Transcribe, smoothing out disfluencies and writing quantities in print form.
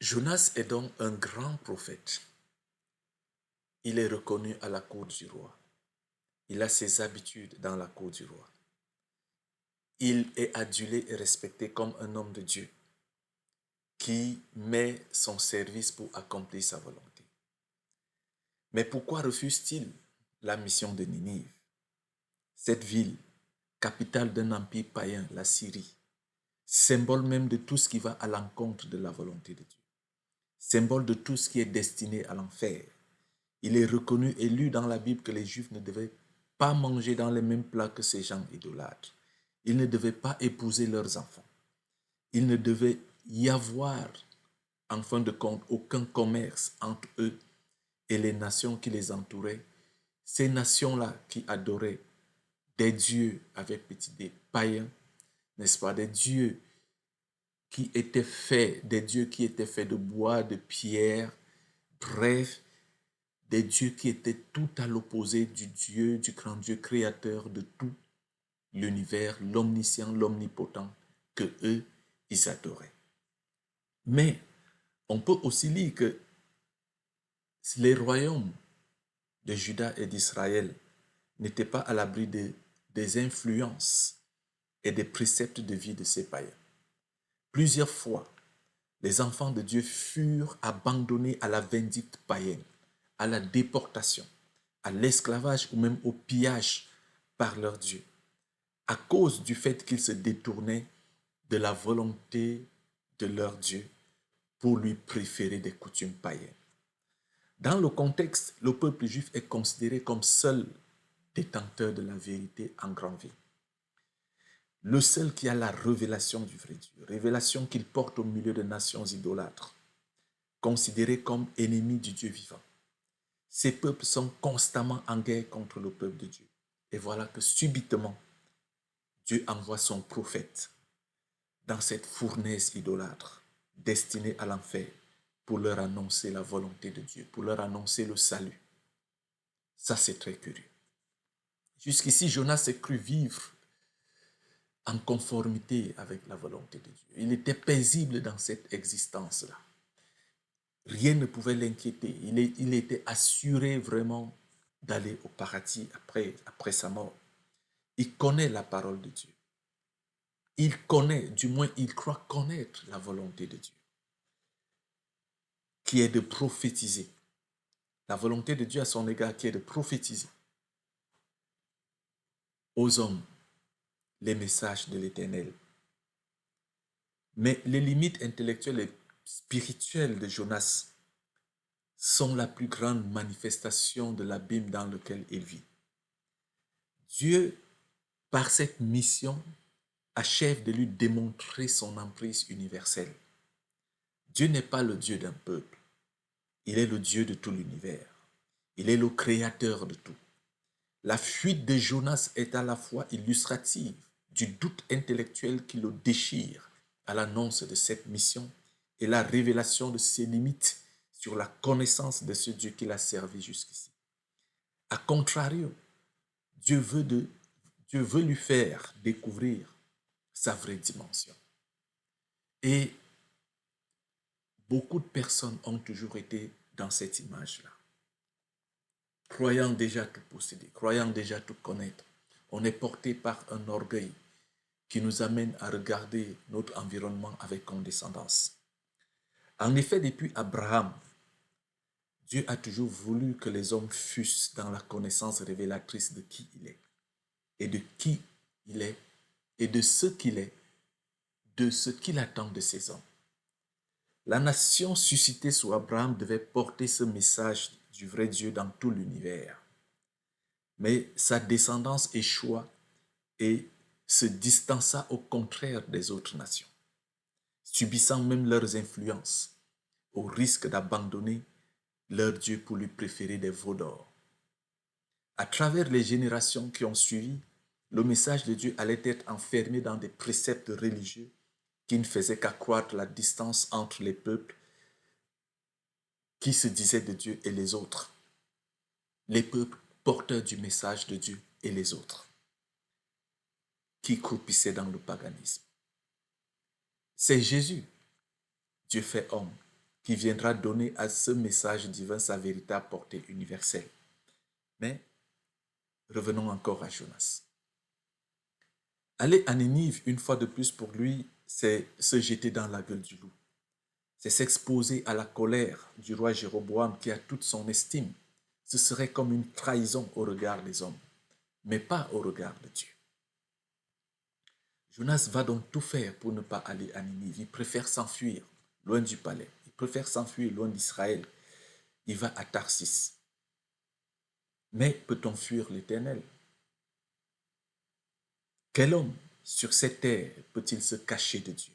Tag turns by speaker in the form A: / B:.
A: Jonas est donc un grand prophète. Il est reconnu à la cour du roi. Il a ses habitudes dans la cour du roi. Il est adulé et respecté comme un homme de Dieu qui met son service pour accomplir sa volonté. Mais pourquoi refuse-t-il la mission de Ninive? Cette ville, capitale d'un empire païen, la Syrie, symbole même de tout ce qui va à l'encontre de la volonté de Dieu, symbole de tout ce qui est destiné à l'enfer. Il est reconnu et lu dans la Bible que les Juifs ne devaient pas manger dans les mêmes plats que ces gens idolâtres. Ils ne devaient pas épouser leurs enfants. Il ne devait y avoir, en fin de compte, aucun commerce entre eux et les nations qui les entouraient. Ces nations-là qui adoraient des dieux avec petit d païens, n'est-ce pas, des dieux qui étaient faits, des dieux qui étaient faits de bois, de pierre, bref, des dieux qui étaient tout à l'opposé du Dieu, du grand Dieu créateur de tout l'univers, l'omniscient, l'omnipotent, que eux, ils adoraient. Mais on peut aussi lire que les royaumes de Juda et d'Israël n'étaient pas à l'abri des influences et des préceptes de vie de ces païens. Plusieurs fois, les enfants de Dieu furent abandonnés à la vindicte païenne, à la déportation, à l'esclavage ou même au pillage par leur Dieu, à cause du fait qu'ils se détournaient de la volonté de leur Dieu pour lui préférer des coutumes païennes. Dans le contexte, le peuple juif est considéré comme seul détenteur de la vérité en grande vie. Le seul qui a la révélation du vrai Dieu, révélation qu'il porte au milieu de nations idolâtres, considérés comme ennemis du Dieu vivant. Ces peuples sont constamment en guerre contre le peuple de Dieu. Et voilà que subitement, Dieu envoie son prophète dans cette fournaise idolâtre, destinée à l'enfer, pour leur annoncer la volonté de Dieu, pour leur annoncer le salut. Ça, c'est très curieux. Jusqu'ici, Jonas s'est cru vivre en conformité avec la volonté de Dieu. Il était paisible dans cette existence-là. Rien ne pouvait l'inquiéter. Il était assuré vraiment d'aller au paradis après sa mort. Il connaît la parole de Dieu. Il connaît, du moins il croit connaître la volonté de Dieu, qui est de prophétiser. La volonté de Dieu à son égard, qui est de prophétiser aux hommes les messages de l'Éternel. Mais les limites intellectuelles et spirituelles de Jonas sont la plus grande manifestation de l'abîme dans lequel il vit. Dieu, par cette mission, achève de lui démontrer son emprise universelle. Dieu n'est pas le Dieu d'un peuple. Il est le Dieu de tout l'univers. Il est le créateur de tout. La fuite de Jonas est à la fois illustrative du doute intellectuel qui le déchire à l'annonce de cette mission et la révélation de ses limites sur la connaissance de ce Dieu qu'il a servi jusqu'ici. A contrario, Dieu veut lui faire découvrir sa vraie dimension. Et beaucoup de personnes ont toujours été dans cette image-là. Croyant déjà tout posséder, croyant déjà tout connaître, on est porté par un orgueil qui nous amène à regarder notre environnement avec condescendance. En effet, depuis Abraham, Dieu a toujours voulu que les hommes fussent dans la connaissance révélatrice de qui il est, et de qui il est, et de ce qu'il est, de ce qu'il attend de ses hommes. La nation suscitée sous Abraham devait porter ce message du vrai Dieu dans tout l'univers. Mais sa descendance échoua et se distança au contraire des autres nations, subissant même leurs influences, au risque d'abandonner leur Dieu pour lui préférer des veaux d'or. À travers les générations qui ont suivi, le message de Dieu allait être enfermé dans des préceptes religieux qui ne faisaient qu'accroître la distance entre les peuples qui se disaient de Dieu et les autres, les peuples porteurs du message de Dieu et les autres, qui croupissaient dans le paganisme. C'est Jésus, Dieu fait homme, qui viendra donner à ce message divin sa véritable portée universelle. Mais revenons encore à Jonas. Aller à Ninive, une fois de plus pour lui, c'est se jeter dans la gueule du loup. C'est s'exposer à la colère du roi Jéroboam qui a toute son estime. Ce serait comme une trahison au regard des hommes, mais pas au regard de Dieu. Jonas va donc tout faire pour ne pas aller à Ninive. Il préfère s'enfuir loin du palais. Il préfère s'enfuir loin d'Israël. Il va à Tarsis. Mais peut-on fuir l'Éternel? Quel homme sur cette terre peut-il se cacher de Dieu?